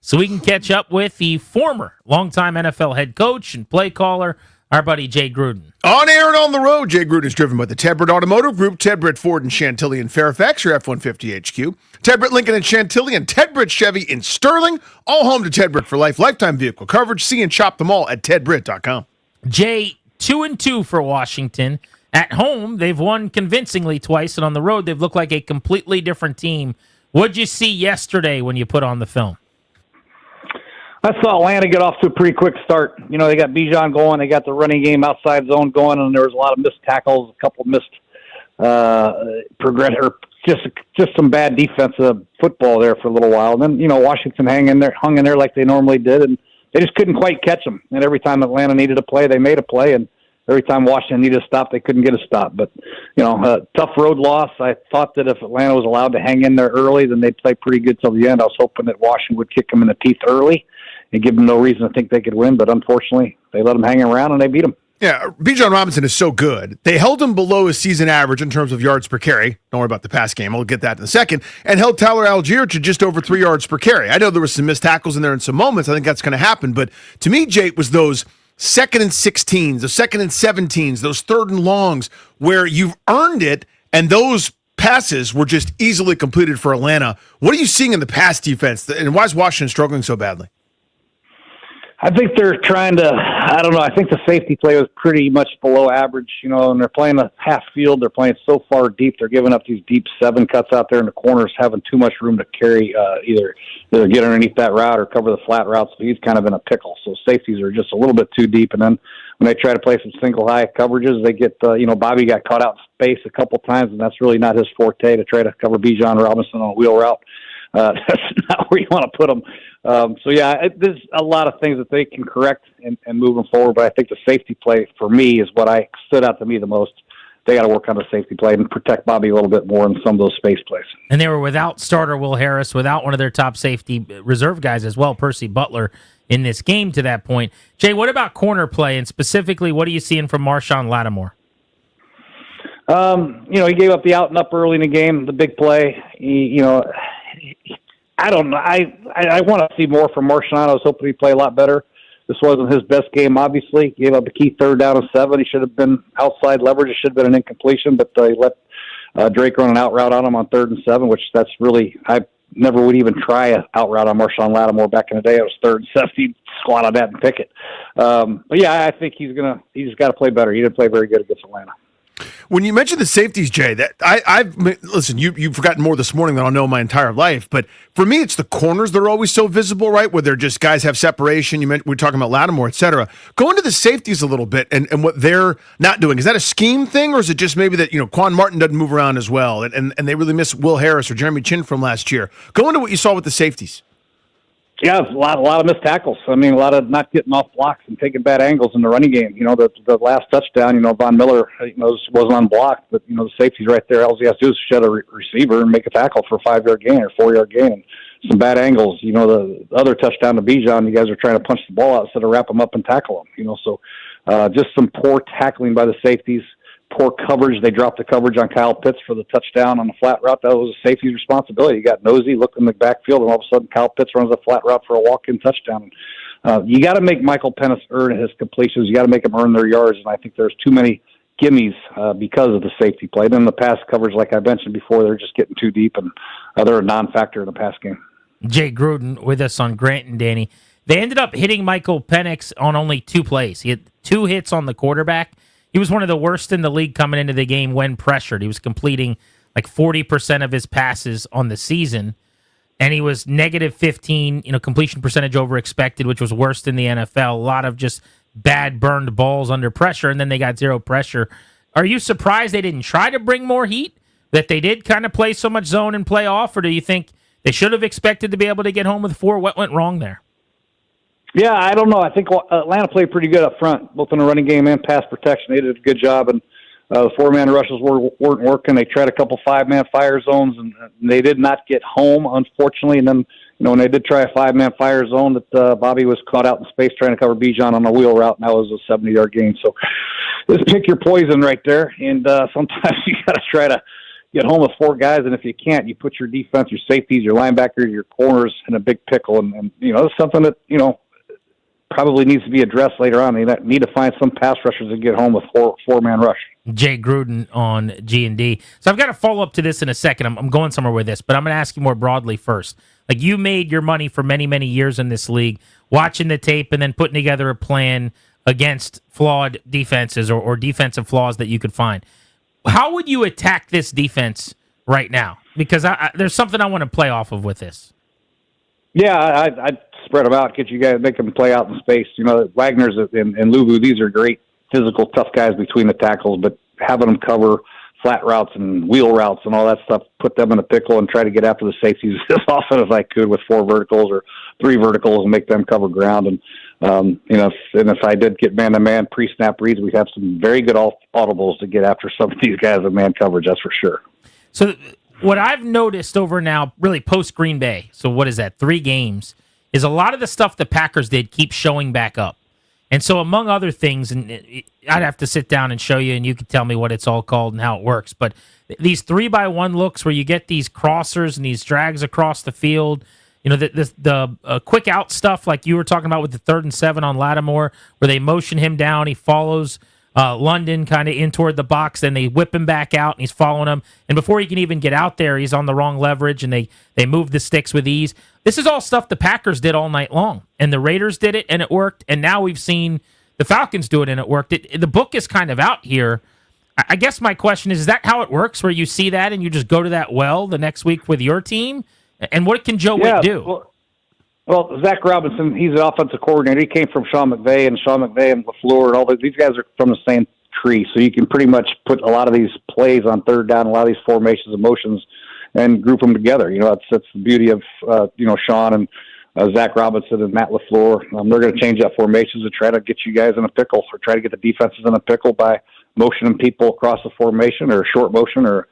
so we can catch up with the former longtime NFL head coach and play caller, our buddy Jay Gruden. On air and on the road, Jay Gruden is driven by the Ted Britt Automotive Group, Ted Britt Ford and Chantilly in Fairfax, your F-150 HQ, Ted Britt Lincoln and Chantilly, and Ted Britt Chevy in Sterling, all home to Ted Britt for life, lifetime vehicle coverage. See and shop them all at tedbritt.com. Jay, 2-2 for Washington. At home, they've won convincingly twice, and on the road, they've looked like a completely different team. What'd you see yesterday when you put on the film? I saw Atlanta get off to a pretty quick start. You know, they got Bijan going, they got the running game outside zone going, and there was a lot of missed tackles, a couple missed just some bad defensive football there for a little while. And then, you know, Washington hung in there like they normally did, and they just couldn't quite catch them. And every time Atlanta needed a play, they made a play, and every time Washington needed a stop, they couldn't get a stop. But, you know, a tough road loss. I thought that if Atlanta was allowed to hang in there early, then they'd play pretty good till the end. I was hoping that Washington would kick them in the teeth early and give them no reason to think they could win. But unfortunately, they let them hang around, and they beat them. Yeah, Bijan Robinson is so good. They held him below his season average in terms of yards per carry. Don't worry about the pass game. I'll get that in a second. And held Tyler Algier to just over 3 yards per carry. I know there was some missed tackles in there in some moments. I think that's going to happen. But to me, Jay, it was those 2nd and 16s, those 2nd and 17s, those 3rd and longs where you've earned it, and those passes were just easily completed for Atlanta. What are you seeing in the pass defense? And why is Washington struggling so badly? I think they're trying to, I don't know, I think the safety play was pretty much below average, you know, and they're playing a half field. They're playing so far deep. They're giving up these deep 7 cuts out there in the corners, having too much room to carry, either get underneath that route or cover the flat route. So he's kind of in a pickle. So safeties are just a little bit too deep. And then when they try to play some single high coverages, they get, Bobby got caught out in space a couple times, and that's really not his forte to try to cover Bijan Robinson on a wheel route. That's not where you want to put them. There's a lot of things that they can correct and moving forward, but I think the safety play for me is what stood out to me the most. They got to work on the safety play and protect Bobby a little bit more in some of those space plays. And they were without starter Will Harris, without one of their top safety reserve guys as well, Percy Butler, in this game to that point. Jay, what about corner play, and specifically, what are you seeing from Marshawn Lattimore? He gave up the out and up early in the game, the big play. I don't know. I want to see more from Marshawn. I was hoping he'd play a lot better. This wasn't his best game, obviously. He gave up a key 3rd down and 7. He should have been outside leverage. It should have been an incompletion, but he let Drake run an out route on him on 3rd and 7, which that's really – I never would even try an out route on Marshawn Lattimore back in the day. It was 3rd and 7. He'd squat on that and pick it. I think he's got to play better. He didn't play very good against Atlanta. When you mentioned the safeties, Jay, listen, you've forgotten more this morning than I'll know my entire life. But for me, it's the corners that are always so visible, right? Where they're just guys have separation. We're talking about Lattimore, et cetera. Go into the safeties a little bit and what they're not doing. Is that a scheme thing, or is it just maybe that Quan Martin doesn't move around as well, and they really miss Will Harris or Jeremy Chin from last year? Go into what you saw with the safeties. Yeah, a lot of missed tackles. I mean, a lot of not getting off blocks and taking bad angles in the running game. The last touchdown, Von Miller, wasn't unblocked, but the safety's right there. All he has to do is shed a receiver and make a tackle for a 5-yard gain or 4-yard gain. And some bad angles. The other touchdown to Bijan, you guys are trying to punch the ball out instead of wrap them up and tackle them. So just some poor tackling by the safeties. Poor coverage. They dropped the coverage on Kyle Pitts for the touchdown on the flat route. That was a safety's responsibility. You got Nosey looking in the backfield, and all of a sudden Kyle Pitts runs a flat route for a walk-in touchdown. You got to make Michael Pennis earn his completions. You got to make them earn their yards, and I think there's too many gimmies because of the safety play. Then the pass coverage, like I mentioned before, they're just getting too deep, and they're a non-factor in the pass game. Jay Gruden with us on Grant and Danny. They ended up hitting Michael Penix on only 2 plays. He had 2 hits on the quarterback. He was one of the worst in the league coming into the game when pressured. He was completing like 40% of his passes on the season, and he was negative 15, completion percentage over expected, which was worst in the NFL. A lot of just bad burned balls under pressure, and then they got 0 pressure. Are you surprised they didn't try to bring more heat, that they did kind of play so much zone and play off, or do you think they should have expected to be able to get home with 4? What went wrong there? Yeah, I don't know. I think Atlanta played pretty good up front, both in the running game and pass protection. They did a good job, and the 4-man rushes weren't working. They tried a couple 5-man fire zones, and they did not get home, unfortunately. And then, when they did try a 5-man fire zone, that Bobby was caught out in space trying to cover Bijan on a wheel route, and that was a 70-yard gain. So just pick your poison right there, and sometimes you got to try to get home with 4 guys, and if you can't, you put your defense, your safeties, your linebackers, your corners in a big pickle, and it's something that probably needs to be addressed later on. They need to find some pass rushers to get home with four-man rush. Jay Gruden on G&D. So I've got to follow up to this in a second. I'm going somewhere with this, but I'm going to ask you more broadly first. Like, you made your money for many, many years in this league, watching the tape and then putting together a plan against flawed defenses or defensive flaws that you could find. How would you attack this defense right now? Because there's something I want to play off of with this. Yeah, I'd spread them out, get you guys, make them play out in space. Wagner's and Luvu, these are great physical, tough guys between the tackles, but having them cover flat routes and wheel routes and all that stuff, put them in a pickle and try to get after the safeties as often as I could with 4 verticals or 3 verticals and make them cover ground. And, if I did get man-to-man pre-snap reads, we'd have some very good audibles to get after some of these guys in man coverage, that's for sure. So what I've noticed over now, really post-Green Bay, so what is that, 3 games, is a lot of the stuff the Packers did keeps showing back up. And so among other things, and I'd have to sit down and show you, and you could tell me what it's all called and how it works, but these 3-by-1 looks where you get these crossers and these drags across the field, the quick out stuff like you were talking about with the 3rd and 7 on Lattimore, where they motion him down, he follows London kind of in toward the box, then they whip him back out, and he's following him. And before he can even get out there, he's on the wrong leverage, and they move the sticks with ease. This is all stuff the Packers did all night long, and the Raiders did it, and it worked, and now we've seen the Falcons do it, and it worked. The book is kind of out here. I guess my question is that how it works, where you see that and you just go to that well the next week with your team? And what can Joe Witt do? Well, Zach Robinson, he's an offensive coordinator. He came from Sean McVay and LaFleur and all these guys are from the same tree. So you can pretty much put a lot of these plays on 3rd down, a lot of these formations and motions, and group them together. That's the beauty of Sean and Zach Robinson and Matt LaFleur. They're going to change up formations to try to get you guys in a pickle, or try to get the defenses in a pickle by motioning people across the formation, or short motion, or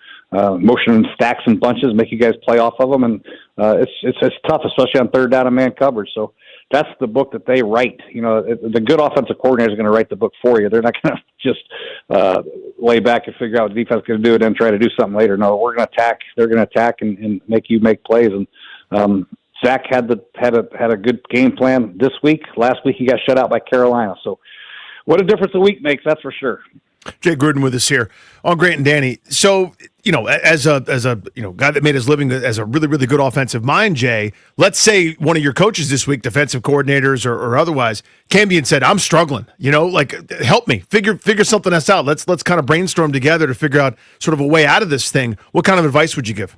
motion in stacks and bunches, make you guys play off of them, and it's tough, especially on 3rd down and man coverage. So that's the book that they write. The good offensive coordinator is going to write the book for you. They're not going to just lay back and figure out what the defense is going to do and then try to do something later. No, we're going to attack. They're going to attack and make you make plays. And Zach had a good game plan this week. Last week he got shut out by Carolina. So what a difference a week makes, that's for sure. Jay Gruden with us here on Grant and Danny. So, as a guy that made his living as a really, really good offensive mind, Jay, let's say one of your coaches this week, defensive coordinators or otherwise, came to you and said, I'm struggling, help me, figure something else out. Let's kind of brainstorm together to figure out sort of a way out of this thing. What kind of advice would you give?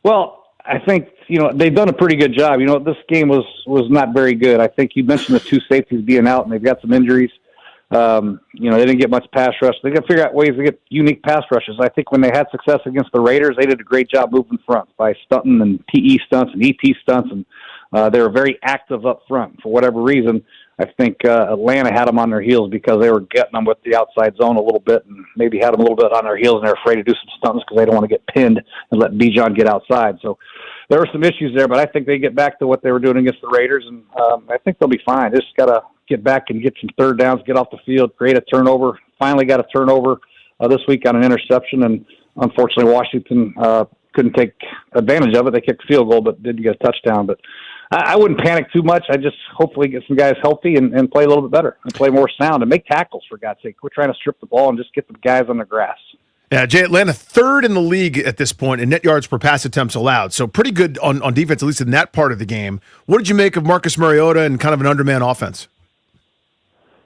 Well, I think, they've done a pretty good job. This game was not very good. I think you mentioned the 2 safeties being out and they've got some injuries. They didn't get much pass rush. They got to figure out ways to get unique pass rushes. I think when they had success against the Raiders, they did a great job moving front by stunting and PE stunts and EP stunts, and they were very active up front. For whatever reason, I think Atlanta had them on their heels because they were getting them with the outside zone a little bit, and maybe had them a little bit on their heels, and they're afraid to do some stunts because they don't want to get pinned and let Bijan get outside. So there were some issues there, but I think they get back to what they were doing against the Raiders, and I think they'll be fine. Just got to get back and get some 3rd downs, get off the field, create a turnover. Finally got a turnover this week on an interception, and unfortunately Washington couldn't take advantage of it. They kicked a field goal, but didn't get a touchdown. But I wouldn't panic too much. I just hopefully get some guys healthy and play a little bit better and play more sound and make tackles, for God's sake. Quit trying to strip the ball and just get the guys on the grass. Yeah, Jay, Atlanta 3rd in the league at this point in net yards per pass attempts allowed. So pretty good on defense, at least in that part of the game. What did you make of Marcus Mariota and kind of an underman offense?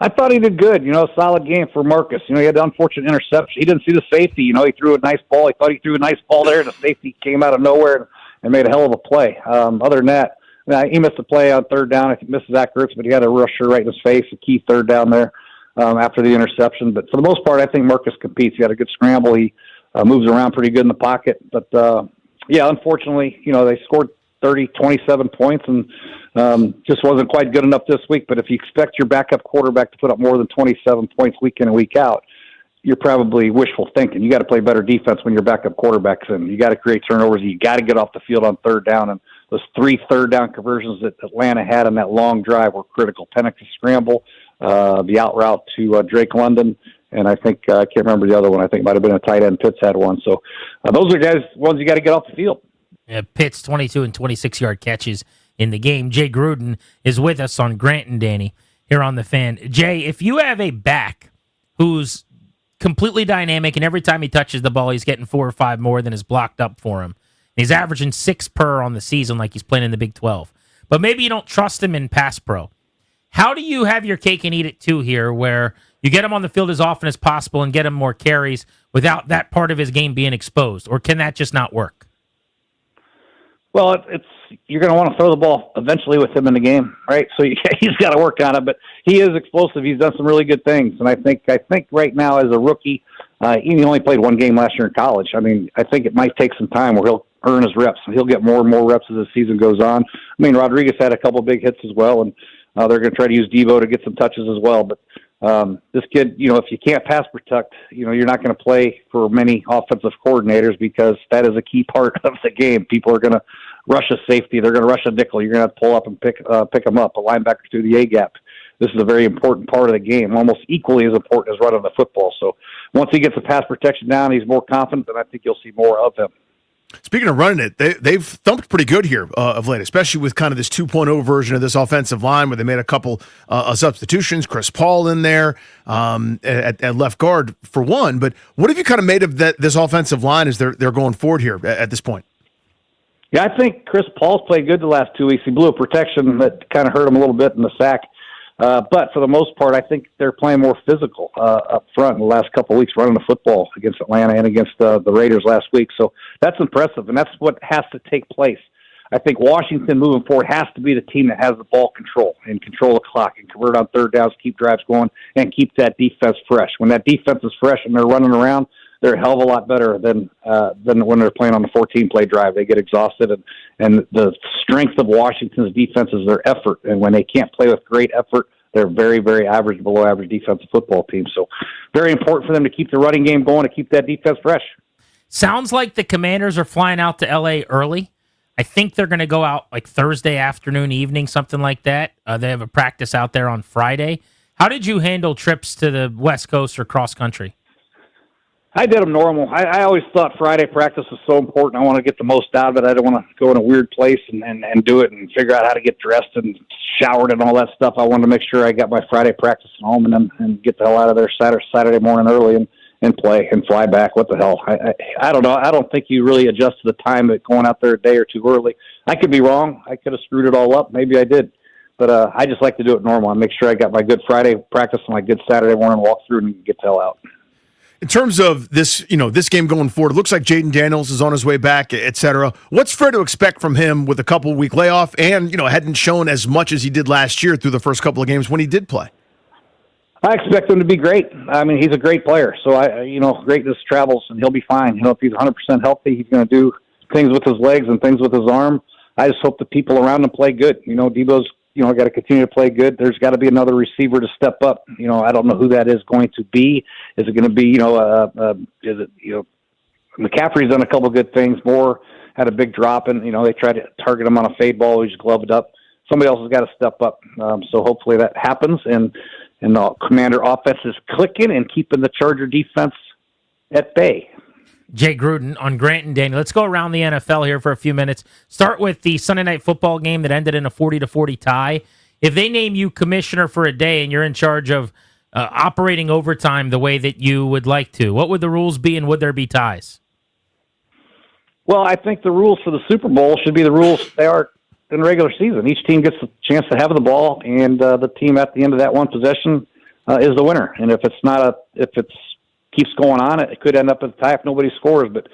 I thought he did good. Solid game for Marcus. He had the unfortunate interception. He didn't see the safety. He threw a nice ball. He thought he threw a nice ball there, and the safety came out of nowhere and made a hell of a play. Other than that, he missed a play on 3rd down. I think missed Zach Ertz, but he had a rusher right in his face, a key 3rd down there after the interception. But for the most part, I think Marcus competes. He had a good scramble. He moves around pretty good in the pocket. But, unfortunately, they scored 27 points, and just wasn't quite good enough this week. But if you expect your backup quarterback to put up more than 27 points week in and week out, you're probably wishful thinking. You got to play better defense when your backup quarterback's in. You got to create turnovers. You got to get off the field on 3rd down. And those 3 3rd down conversions that Atlanta had on that long drive were critical. Penix's scramble, the out route to Drake London, And I think I can't remember the other one. I think it might have been a tight end. Pitts had one. So those are ones you got to get off the field. Yeah, Pitts 22 and 26-yard catches in the game. Jay Gruden is with us on Grant and Danny here on The Fan. Jay, if you have a back who's completely dynamic and every time he touches the ball, he's getting 4 or 5 more than is blocked up for him, he's averaging 6 per on the season like he's playing in the Big 12, but maybe you don't trust him in pass pro. How do you have your cake and eat it too here, where you get him on the field as often as possible and get him more carries without that part of his game being exposed, or can that just not work? Well, you're going to want to throw the ball eventually with him in the game, right? So he's got to work on it, but he is explosive. He's done some really good things, and I think right now as a rookie, he only played 1 game last year in college. I mean, I think it might take some time where he'll earn his reps. He'll get more and more reps as the season goes on. I mean, Rodriguez had a couple of big hits as well, and they're going to try to use Devo to get some touches as well. But this kid, if you can't pass protect, you're not going to play for many offensive coordinators because that is a key part of the game. People are going to rush a safety. They're going to rush a nickel. You're going to have to pull up and pick them up, a linebacker through the A-gap. This is a very important part of the game, almost equally as important as running the football. So once he gets the pass protection down, he's more confident, then I think you'll see more of him. Speaking of running it, they've thumped pretty good here of late, especially with kind of this 2.0 version of this offensive line where they made a couple substitutions. Chris Paul in there at left guard for one. But what have you kind of made of this offensive line as they're going forward here at this point? Yeah, I think Chris Paul's played good the last 2 weeks. He blew a protection that kind of hurt him a little bit in the sack. But for the most part, I think they're playing more physical up front in the last couple of weeks, running the football against Atlanta and against the Raiders last week. So that's impressive, and that's what has to take place. I think Washington moving forward has to be the team that has the ball control and control the clock and convert on third downs, keep drives going, and keep that defense fresh. When that defense is fresh and they're running around, they're a hell of a lot better than when they're playing on the 14-play drive. They get exhausted, and the strength of Washington's defense is their effort. And when they can't play with great effort, they're very, very average, below average defensive football team. So very important for them to keep the running game going, to keep that defense fresh. Sounds like the Commanders are flying out to L.A. early. I think they're going to go out like Thursday afternoon, evening, something like that. They have a practice out there on Friday. How did you handle trips to the West Coast or cross country? I did them normal. I always thought Friday practice was so important. I want to get the most out of it. I don't want to go in a weird place and do it and figure out how to get dressed and showered and all that stuff. I wanted to make sure I got my Friday practice at home and get the hell out of there Saturday morning early and play and fly back. What the hell? I don't know. I don't think you really adjust to the time of going out there a day or two early. I could be wrong. I could have screwed it all up. Maybe I did. But I just like to do it normal. I make sure I got my good Friday practice and my good Saturday morning walk through and get the hell out. In terms of this, this game going forward, it looks like Jaden Daniels is on his way back, et cetera. What's fair to expect from him with a couple-week layoff and, hadn't shown as much as he did last year through the first couple of games when he did play? I expect him to be great. I mean, he's a great player. So, greatness travels, and he'll be fine. If he's 100% healthy, he's going to do things with his legs and things with his arm. I just hope the people around him play good. Debo's got to continue to play good. There's got to be another receiver to step up. I don't know who that is going to be. Is it going to be, McCaffrey's done a couple of good things. Moore had a big drop, and, they tried to target him on a fade ball. He's gloved up. Somebody else has got to step up. So hopefully that happens, and the Commander offense is clicking and keeping the Charger defense at bay. Jay Gruden on Grant and Danny. Let's go around the NFL here for a few minutes. Start with the Sunday Night Football game that ended in a 40-40 tie. If they name you commissioner for a day and you're in charge of operating overtime the way that you would like to, what would the rules be, and would there be ties? Well, I think the rules for the Super Bowl should be the rules they are in the regular season. Each team gets a chance to have the ball, and the team at the end of that one possession is the winner. And if it's keeps going on, it could end up at a tie if nobody scores. But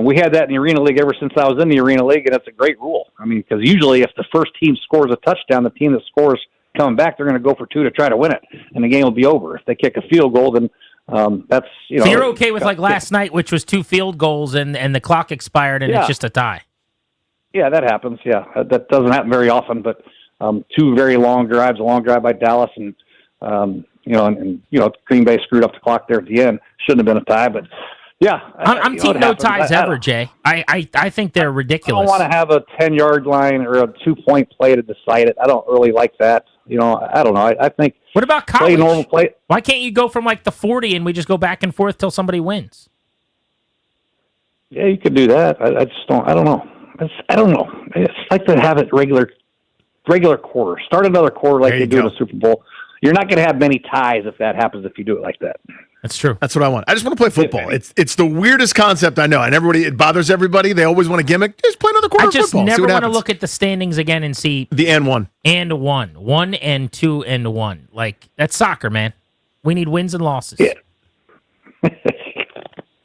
we had that in the Arena League ever since I was in the Arena League, and it's a great rule. I mean, because usually if the first team scores a touchdown, the team that scores coming back, they're going to go for two to try to win it, and the game will be over. If they kick a field goal, then that's, So you're okay with like last night, which was 2 field goals, and the clock expired, and it's just a tie? Yeah, that happens, yeah. That doesn't happen very often, but 2 very long drives, a long drive by Dallas, and Green Bay screwed up the clock there at the end. Shouldn't have been a tie, but Yeah, I'm you know team no what happens. ties ever, Jay. I think they're I ridiculous. don't want to have a 10-yard line or a 2-point play to decide it. I don't really like that. You know, I don't know. I think What about play college? normal play. Why can't you go from like the 40 and we just go back and forth till somebody wins? Yeah, you could do that. I just don't. I don't know. I don't know. It's like to have it regular quarter. Start another quarter like There they you do in go. the Super Bowl. You're not going to have many ties if that happens if you do it like that. That's true. That's what I want. I just want to play football. It's the weirdest concept I know, and it bothers everybody. They always want a gimmick. Just play another quarter I of just football. never want to look at the standings again and see the and one. and one, 1 and 2 and 1. Like, that's soccer, man. We need wins and losses. Yeah.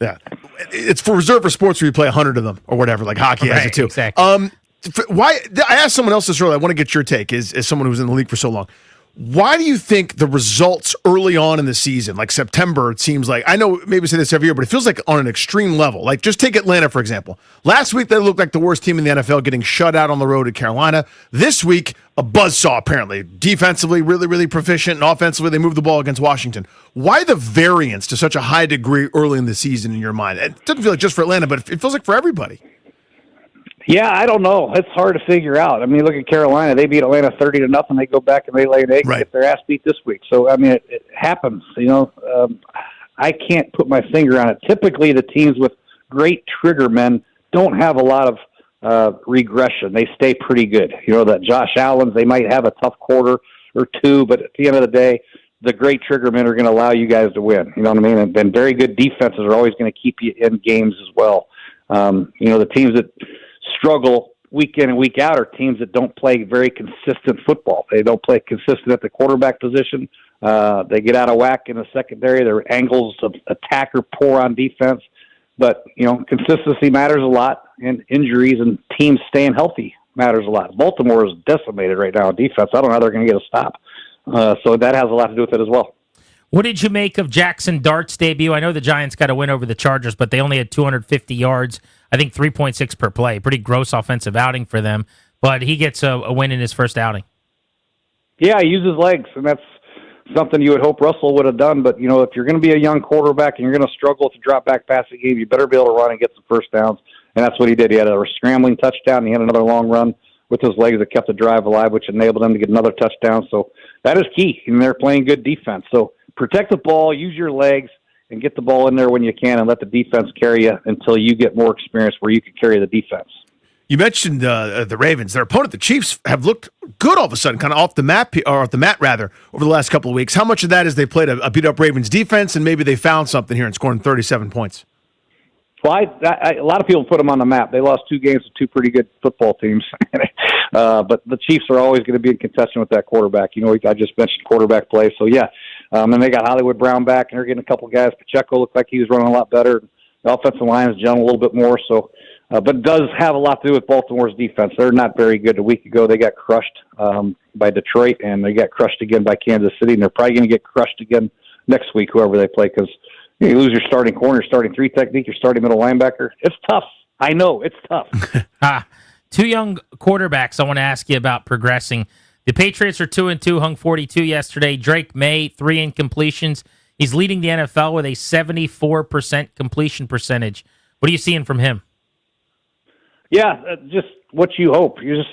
Yeah, it's for reserved for sports where you play 100 of them or whatever. Like hockey has it too. Exactly. Why? I asked someone else this earlier. I want to get your take as someone who was in the league for so long. Why do you think the results early on in the season, like September, it seems like, I know maybe say this every year, but it feels like on an extreme level. Like just take Atlanta, for example. Last week, they looked like the worst team in the NFL, getting shut out on the road at Carolina. This week, a buzzsaw, apparently. Defensively, really, really proficient, and offensively, they moved the ball against Washington. Why the variance to such a high degree early in the season in your mind? It doesn't feel like just for Atlanta, but it feels like for everybody. Yeah, I don't know. It's hard to figure out. I mean, look at Carolina. They beat Atlanta 30-0. They go back and they lay an egg and get their ass beat this week. So, I mean, it happens. You know, I can't put my finger on it. Typically, the teams with great trigger men don't have a lot of regression. They stay pretty good. You know, that Josh Allen's, they might have a tough quarter or two, but at the end of the day, the great trigger men are going to allow you guys to win. You know what I mean? And then very good defenses are always going to keep you in games as well. You know, the teams that struggle week in and week out are teams that don't play very consistent football. They don't play consistent at the quarterback position. They get out of whack in the secondary. Their angles of attack are poor on defense. But, you know, consistency matters a lot, and injuries and teams staying healthy matters a lot. Baltimore is decimated right now on defense. I don't know how they're going to get a stop. So that has a lot to do with it as well. What did you make of Jackson Dart's debut? I know the Giants got a win over the Chargers, but they only had 250 yards. I think 3.6 per play. Pretty gross offensive outing for them. But he gets a win in his first outing. Yeah, he uses legs, and that's something you would hope Russell would have done. But, you know, if you're going to be a young quarterback and you're going to struggle to drop back passing game, you better be able to run and get some first downs. And that's what he did. He had a scrambling touchdown, and he had another long run with his legs that kept the drive alive, which enabled him to get another touchdown. So that is key, and they're playing good defense. So protect the ball, use your legs, and get the ball in there when you can, and let the defense carry you until you get more experience where you can carry the defense. You mentioned the Ravens. Their opponent, the Chiefs, have looked good all of a sudden, kind of off the mat, over the last couple of weeks. How much of that is they played a beat-up Ravens defense, and maybe they found something here and scoring 37 points? Well, a lot of people put them on the map. They lost 2 games to 2 pretty good football teams. But the Chiefs are always going to be in contention with that quarterback. You know, I just mentioned quarterback play. So, yeah. And they got Hollywood Brown back, and they're getting a couple guys. Pacheco looked like he was running a lot better. The offensive line is gelling a little bit more. So, but it does have a lot to do with Baltimore's defense. They're not very good. A week ago, they got crushed by Detroit, and they got crushed again by Kansas City. And they're probably going to get crushed again next week, whoever they play, because you lose your starting corner, your starting 3 technique, your starting middle linebacker. It's tough. I know, it's tough. 2 young quarterbacks I want to ask you about progressing. The Patriots are 2-2, hung 42 yesterday. Drake May, 3 incompletions. He's leading the NFL with a 74% completion percentage. What are you seeing from him? Yeah, just what you hope. You're just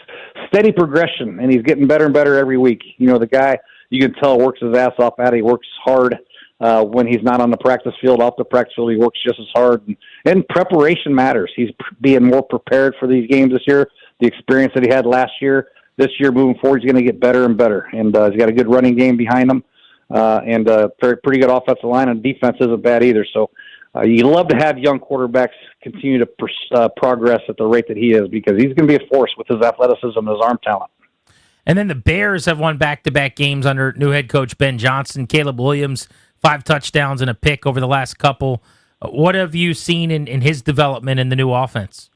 steady progression, and he's getting better and better every week. You know, the guy, you can tell, works his ass off at it. He works hard when he's not on the practice field. Off the practice field, he works just as hard. And preparation matters. He's being more prepared for these games this year. The experience that he had last year, this year moving forward, he's going to get better and better. And he's got a good running game behind him, and pretty good offensive line, and defense isn't bad either. So you love to have young quarterbacks continue to progress at the rate that he is, because he's going to be a force with his athleticism and his arm talent. And then the Bears have won back-to-back games under new head coach Ben Johnson. Caleb Williams, 5 touchdowns and a pick over the last couple. What have you seen in his development in the new offense?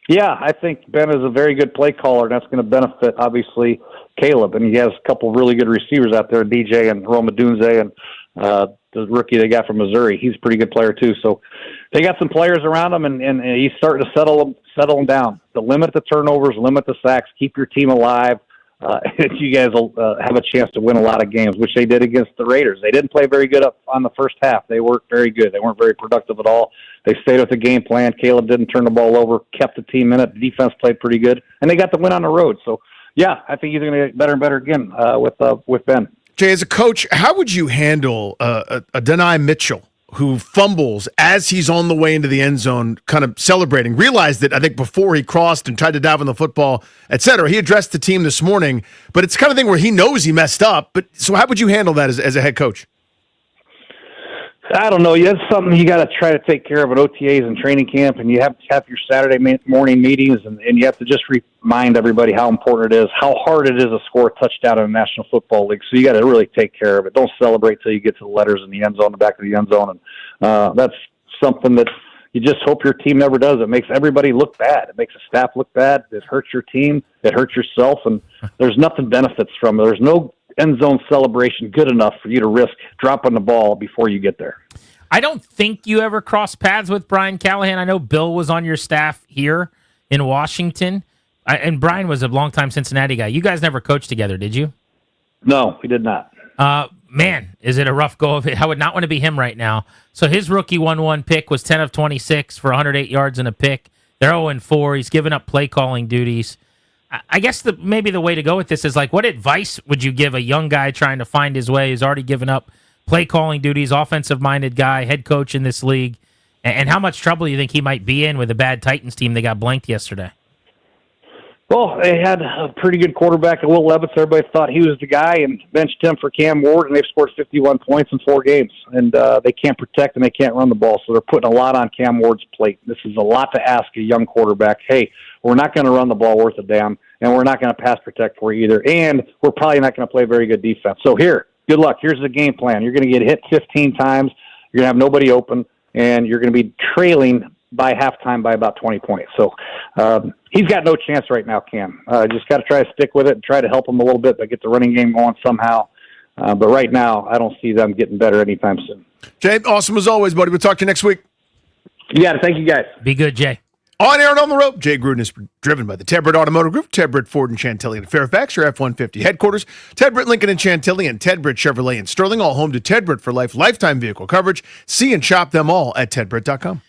Yeah, I think Ben is a very good play caller, and that's going to benefit, obviously, Caleb. And he has a couple really good receivers out there, DJ and Roma Dunze, and the rookie they got from Missouri. He's a pretty good player, too. So they got some players around him, and he's starting to settle them down. To limit the turnovers, limit the sacks, keep your team alive, you guys will have a chance to win a lot of games, which they did against the Raiders. They didn't play very good up on the first half. They weren't very good. They weren't very productive at all. They stayed with the game plan. Caleb didn't turn the ball over, kept the team in it. The defense played pretty good, and they got the win on the road. So, yeah, I think he's going to get better and better again with Ben. Jay, as a coach, how would you handle a Denai Mitchell who fumbles as he's on the way into the end zone, kind of celebrating? Realized that, I think, before he crossed and tried to dive on the football, etc. He addressed the team this morning, but it's the kind of thing where he knows he messed up. But so how would you handle that as a head coach? I don't know. That's something you got to try to take care of at OTAs and training camp, and you have to have your Saturday morning meetings, and you have to just remind everybody how important it is, how hard it is to score a touchdown in the National Football League. So you got to really take care of it. Don't celebrate till you get to the letters in the end zone, the back of the end zone, and that's something that you just hope your team never does. It makes everybody look bad. It makes the staff look bad. It hurts your team. It hurts yourself, and there's nothing benefits from it. There's no end zone celebration good enough for you to risk dropping the ball before you get there. I don't think you ever crossed paths with Brian Callahan. I know Bill was on your staff here in Washington, and Brian was a longtime Cincinnati guy. You guys never coached together, did you? No, we did not. Man, is it a rough go of it? I would not want to be him right now. So his rookie 1-1 pick was 10 of 26 for 108 yards and a pick. They're 0-4. He's given up play calling duties. I guess maybe the way to go with this is, like, what advice would you give a young guy trying to find his way who's already given up play calling duties, offensive-minded guy, head coach in this league, and how much trouble do you think he might be in with a bad Titans team that got blanked yesterday? Well, they had a pretty good quarterback at Will Levis. Everybody thought he was the guy and benched him for Cam Ward, and they've scored 51 points in 4 games. And they can't protect and they can't run the ball, so they're putting a lot on Cam Ward's plate. This is a lot to ask a young quarterback. Hey, we're not going to run the ball worth a damn, and we're not going to pass protect for you either, and we're probably not going to play very good defense. So here, good luck. Here's the game plan. You're going to get hit 15 times. You're going to have nobody open, and you're going to be trailing by halftime by about 20 points. So he's got no chance right now, Cam. Just got to try to stick with it and try to help him a little bit, but get the running game going somehow. But right now, I don't see them getting better anytime soon. Jay, awesome as always, buddy. We'll talk to you next week. You got it. Thank you, guys. Be good, Jay. On air and on the road, Jay Gruden is driven by the Ted Britt Automotive Group, Ted Britt Ford and Chantilly in Fairfax, your F-150 headquarters, Ted Britt Lincoln and Chantilly, and Ted Britt Chevrolet in Sterling, all home to Ted Britt for life, lifetime vehicle coverage. See and shop them all at tedbritt.com.